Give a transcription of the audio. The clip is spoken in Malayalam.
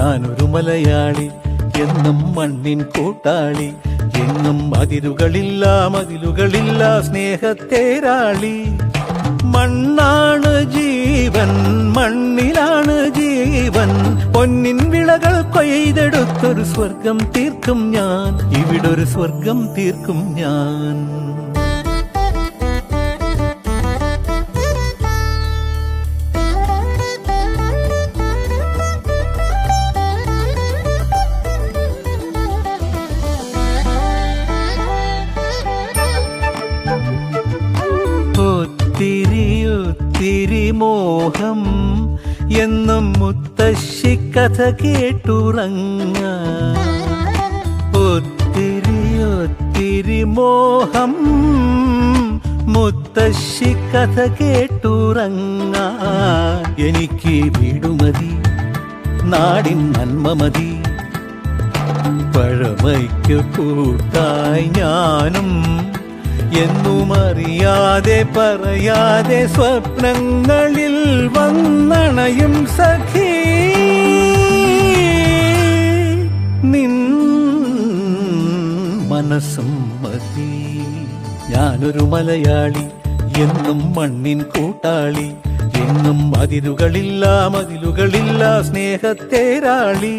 ഞാനൊരു മലയാളി, എന്നും മണ്ണിൻ കൂട്ടാളി, എങ്ങും അതിരുകളില്ല മതിലുകളില്ല സ്നേഹത്തേരാളി. മണ്ണാണ് ജീവൻ, മണ്ണിലാണ് ജീവൻ, പൊന്നിൻ വിളകൾ കൊയ്തെടുത്തൊരു സ്വർഗം തീർക്കും ഞാൻ, ഇവിടൊരു സ്വർഗം തീർക്കും ഞാൻ. ഒത്തിരി മോഹം എന്നും മുത്തശ്ശി കഥ കേട്ടുറങ്ങ. ഒത്തിരി മോഹം മുത്തശ്ശി കഥ കേട്ടുറങ്ങ. എനിക്ക് വീടുമതി, നാടിൻ നന്മ മതി, പഴമയ്ക്ക് കൂട്ടായി ഞാനും എന്നും അറിയാതെ പറയാതെ സ്വപ്നങ്ങളിൽ വന്നണയും സഖി. നിൻ മനസ്സും മതി. ഞാനൊരു മലയാളി, എന്നും മണ്ണിൻ കൂട്ടാളി, എങ്ങും അതിരുകളില്ല മതിലുകളില്ല സ്നേഹത്തേരാളി.